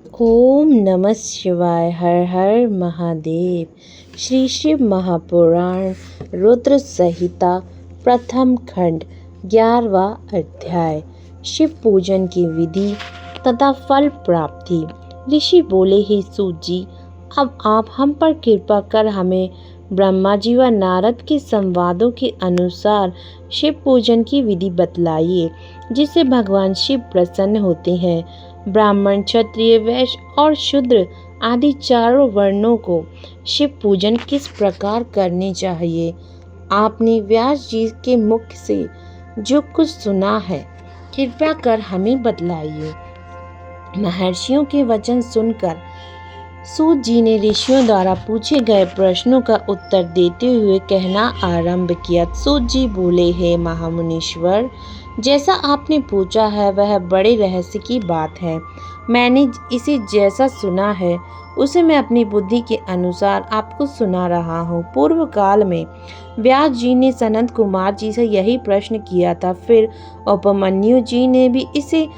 ओम नमः शिवाय। हर हर महादेव। श्री शिव महापुराण रुद्र संहिता प्रथम खंड 11वां अध्याय। शिव पूजन की विधि तथा फल प्राप्ति। ऋषि बोले, हे सूत जी, अब आप हम पर कृपा कर हमें ब्रह्मा जी व नारद के संवादों के अनुसार शिव पूजन की विधि बतलाइए, जिससे भगवान शिव प्रसन्न होते हैं। ब्राह्मण, क्षत्रिय, वैश्य और शूद्र आदि चारों वर्णों को शिव पूजन किस प्रकार करनी चाहिए? आपने व्यास जी के मुख से जो कुछ सुना है, कृपया कर हमें बतलाइए। महर्षियों के वचन सुनकर सूत जी ने ऋषियों द्वारा पूछे गए प्रश्नों का उत्तर देते हुए कहना आरंभ किया। सूत जी बोले, हे महामुनीश्वर, जैसा आपने पूछा है वह बड़े रहस्य की बात है। मैंने इसे जैसा सुना है उसे मैं अपनी बुद्धि के अनुसार आपको सुना रहा हूँ। पूर्व काल में व्यास जी ने सनत कुमार जी से यही प्रश्न किया था। फिर उपमन्यु जी ने भी इसे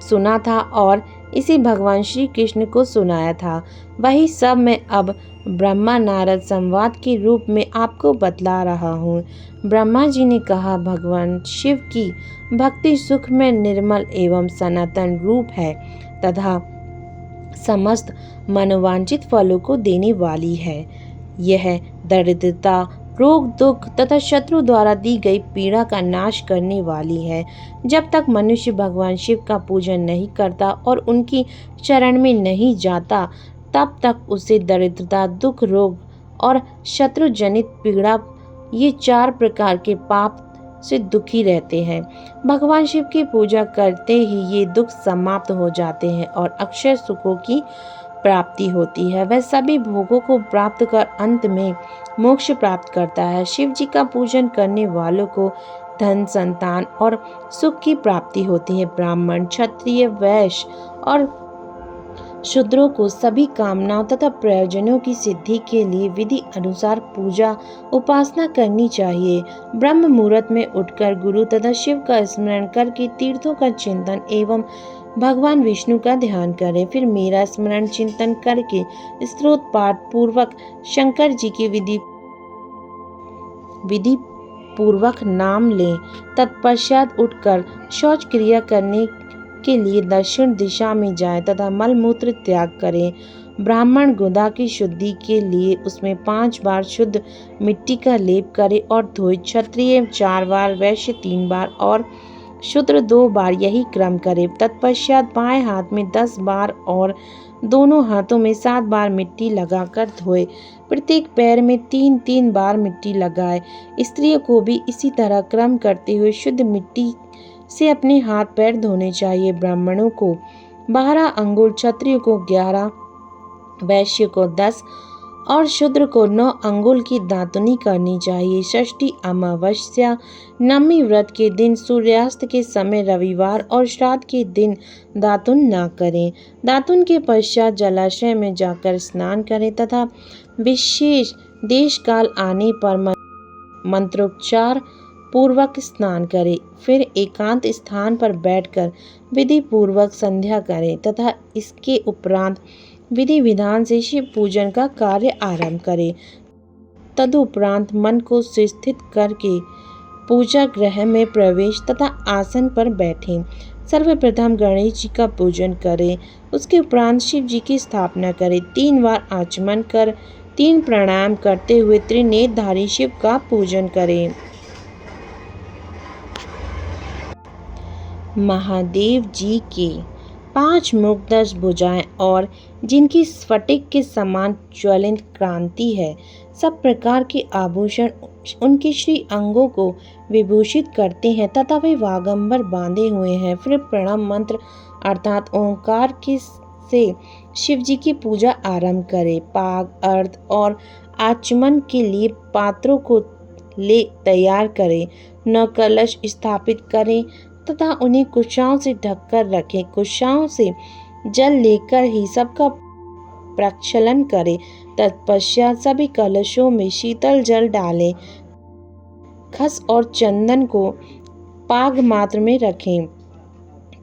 सुना था और इसे भगवान श्री कृष्ण को सुनाया था। वही सब मैं अब ब्रह्मा नारद संवाद के रूप में आपको बतला रहा हूँ। ब्रह्मा जी ने कहा, भगवान शिव की भक्ति सुख में निर्मल एवं सनातन रूप है तथा समस्त मनोवांछित फलों को देने वाली है। यह दरिद्रता, रोग, दुख तथा शत्रु द्वारा दी गई पीड़ा का नाश करने वाली है। जब तक मनुष्य भगवान शिव का पूजन नहीं करता और उनकी शरण में नहीं जाता, तब तक उसे दरिद्रता, दुख, रोग और शत्रु जनित पीड़ा, ये 4 प्रकार के पाप से दुखी रहते हैं। भगवान शिव की पूजा करते ही ये दुख समाप्त हो जाते हैं और अक्षय सुखों की प्राप्ति होती है। वह सभी भोगों को प्राप्त कर अंत में मोक्ष प्राप्त करता है। शिव जी का पूजन करने वालों को धन, संतान और सुख की प्राप्ति होती है। ब्राह्मण, क्षत्रिय, वैश्य और शूद्रों को सभी कामनाओं तथा प्रयोजनों की सिद्धि के लिए विधि अनुसार पूजा उपासना करनी चाहिए। ब्रह्म मुहूर्त में उठकर गुरु तथा शिव का स्मरण करके तीर्थों का चिंतन एवं भगवान विष्णु का ध्यान करें। फिर मेरा स्मरण चिंतन करके स्तोत्र पाठ पूर्वक शंकर जी की विधि पूर्वक नाम लें। तत्पश्चात उठकर शौच क्रिया करने के लिए दक्षिण दिशा में जाएं तथा मलमूत्र त्याग करें। ब्राह्मण गुदा की शुद्धि के लिए उसमें 5 बार शुद्ध मिट्टी का लेप करें और धोए। क्षत्रिय 4 बार, वैश्य 3 बार और शूद्र 2 बार यही क्रम करे। तत्पश्चात बाएं हाथ में 10 बार और दोनों हाथों में 7 बार मिट्टी लगाकर धोए। प्रत्येक पैर में 3-3 बार मिट्टी लगाए। स्त्रियों को भी इसी तरह क्रम करते हुए शुद्ध मिट्टी से अपने हाथ पैर धोने चाहिए। ब्राह्मणों को 12 अंगुल, क्षत्रिय को 11, वैश्य को 10 और शूद्र को 9 अंगुल की दातुनी करनी चाहिए। षष्ठी, अमावस्या, नवमी व्रत के दिन, सूर्यास्त के समय, रविवार और श्राद्ध के दिन दातुन न करें। दातुन के पश्चात जलाशय में जाकर स्नान करें तथा विशेष देश काल आने पर मंत्रोच्चार पूर्वक स्नान करें। फिर एकांत स्थान पर बैठकर विधि पूर्वक संध्या करें तथा इसके उपरांत विधि विधान से शिव पूजन का कार्य आरंभ करें। तदुपरांत मन को स्थित करके पूजा गृह में प्रवेश तथा आसन पर बैठें। सर्वप्रथम गणेश जी का पूजन करें। उसके उपरांत शिव जी की स्थापना करें। 3 बार आचमन कर 3 प्राणायाम करते हुए त्रिनेत्रधारी शिव का पूजन करें। महादेव जी के 5 मुख, 10 भुजाएं और जिनकी स्फटिक के समान ज्वलंत कांति है, सब प्रकार के आभूषण उनके श्री अंगों को विभूषित करते हैं तथा वे वागंबर बांधे हुए हैं। फिर प्रणव मंत्र अर्थात ओंकार से शिव जी की पूजा आरंभ करें। पाग, अर्घ और आचमन के लिए पात्रों को तैयार करें। 9 कलश स्थापित करें तथा उन्हें कुशाओं से ढककर रखें। कुशाओं से जल लेकर ही सबका प्रक्षालन करें। तत्पश्चात सभी कलशों में शीतल जल डालें। खस और चंदन को पाग मात्र में रखें।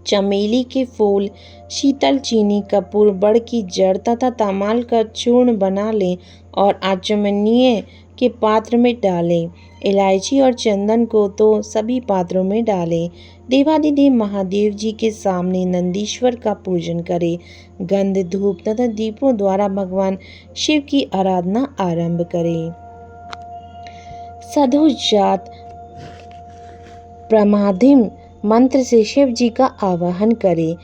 चमेली के फूल, शीतल चीनी, कपूर, बड़ की जड़ तथा तमाल का चूर्ण बना लें और आचमनीय के पात्र में डालें। इलायची और चंदन को तो सभी पात्रों में डालें। देवाधिदेव महादेव जी के सामने नंदीश्वर का पूजन करें। गंध, धूप तथा दीपों द्वारा भगवान शिव की आराधना आरंभ करें। सधुजात प्रमादिम मंत्र से शिव जी का आवाहन करें।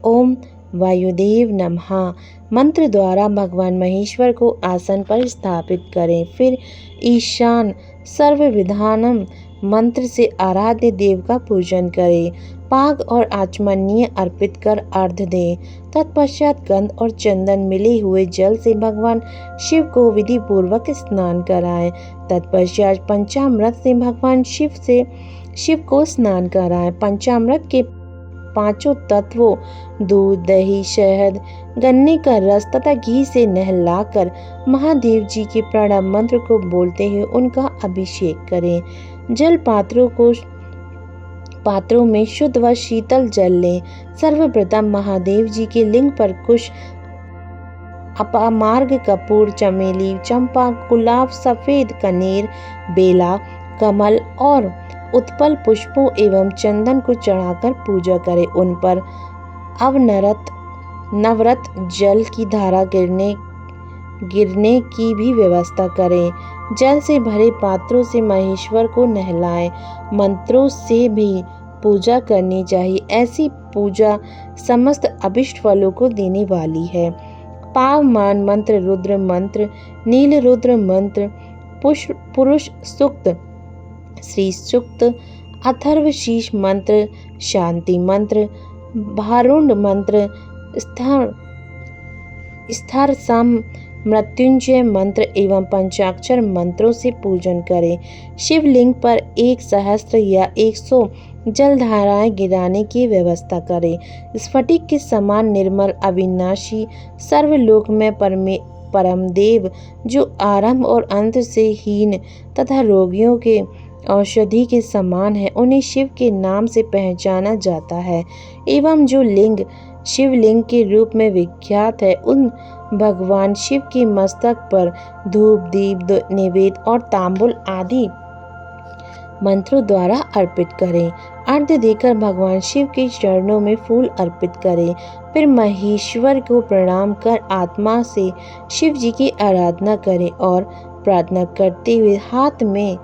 ओम वायुदेव नमः मंत्र द्वारा भगवान महेश्वर को आसन पर स्थापित करें। फिर ईशान सर्वविधानम मंत्र से आराध्य देव का पूजन करें। पाग और आचमनीय अर्पित कर अर्घ्य दें। तत्पश्चात गंध और चंदन मिले हुए जल से भगवान शिव को विधि पूर्वक स्नान कराएं। तत्पश्चात पंचामृत से भगवान शिव को स्नान कराएं। पंचामृत के पांचों तत्वों दूध, दही, शहद, गन्ने का रस तथा घी से नहलाकर महादेव जी के प्रणव मंत्र को बोलते हुए उनका अभिषेक करें। जल पात्रों में शुद्ध व शीतल जल लें। सर्वप्रथम महादेव जी के लिंग पर कुश, अपामार्ग, कपूर, चमेली, चंपा, गुलाब, सफेद कनेर, बेला, कमल और उत्पल पुष्पों एवं चंदन को चढ़ाकर पूजा करें। उन पर नवरत जल की धारा गिरने की भी व्यवस्था करें। जल से भरे पात्रों से महेश्वर को नहलाएं। मंत्रों से भी पूजा करनी चाहिए। ऐसी पूजा समस्त अभिष्ट फलों को देने वाली है। पावमान मंत्र, रुद्र मंत्र, नील रुद्र मंत्र, पुरुष सूक्त, श्री सूक्त, अथर्वशीष मंत्र, शांति मंत्र, भारुंड मंत्र, स्थर सम, मृत्युंजय मंत्र एवं पंचाक्षर मंत्रों से पूजन करें। शिवलिंग पर 1 सहस्त्र या 100 जलधाराएं गिराने की व्यवस्था करें। स्फटिक के समान निर्मल, अविनाशी, सर्वलोक में परमदेव जो आरंभ और अंत से हीन तथा रोगियों के औषधि के समान है, उन्हें शिव के नाम से पहचाना जाता है एवं जो लिंग शिवलिंग के रूप में विख्यात है, उन भगवान शिव के मस्तक पर धूप, दीप, नैवेद्य और तांबुल आदि मंत्रों द्वारा अर्पित करें। अर्घ्य देकर भगवान शिव के चरणों में फूल अर्पित करें। फिर महेश्वर को प्रणाम कर आत्मा से शिव जी की आराधना करें और प्रार्थना करते हुए हाथ में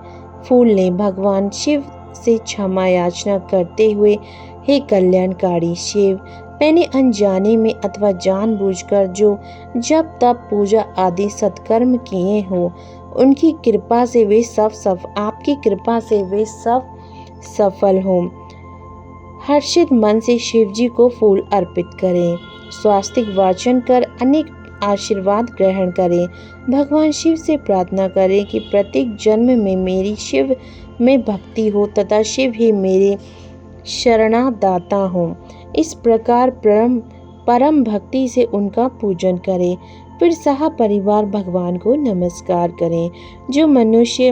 फूल लें। भगवान शिव से क्षमा याचना करते हुए, हे कल्याणकारी शिव, मैंने अनजाने में अथवा जानबूझकर जो जप तप पूजा आदि सत्कर्म किए हो, उनकी कृपा से वे आपकी कृपा से वे सब सफल हों। हर्षित मन से शिव जी को फूल अर्पित करें। स्वास्तिक वाचन कर अनेक आशीर्वाद ग्रहण करें। भगवान शिव से प्रार्थना करें कि प्रत्येक जन्म में मेरी शिव में भक्ति हो तथा शिव ही मेरे शरणादाता हो। इस प्रकार परम भक्ति से उनका पूजन करें। फिर सह परिवार भगवान को नमस्कार करें। जो मनुष्य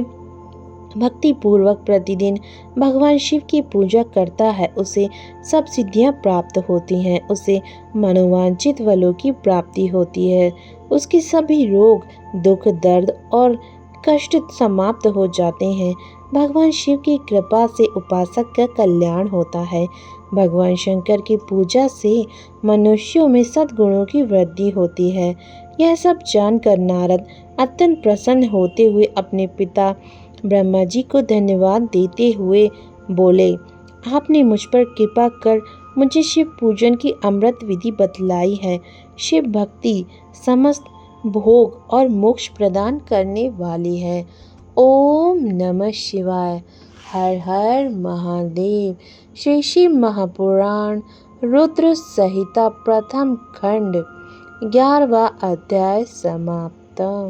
भक्ति पूर्वक प्रतिदिन भगवान शिव की पूजा करता है, उसे सब सिद्धियां प्राप्त होती हैं, उसे मनोवांछित फलों की प्राप्ति होती है, उसके सभी रोग, दुख, दर्द और कष्ट समाप्त हो जाते हैं। भगवान शिव की कृपा से उपासक का कल्याण होता है। भगवान शंकर की पूजा से मनुष्यों में सद्गुणों की वृद्धि होती है। यह सब जानकर नारद अत्यंत प्रसन्न होते हुए अपने पिता ब्रह्मा जी को धन्यवाद देते हुए बोले, आपने मुझ पर कृपा कर मुझे शिव पूजन की अमृत विधि बतलाई है। शिव भक्ति समस्त भोग और मोक्ष प्रदान करने वाली है। ओम नमः शिवाय। हर हर महादेव। श्री शिव महापुराण रुद्र संहिता प्रथम खंड 11वां अध्याय समाप्तम।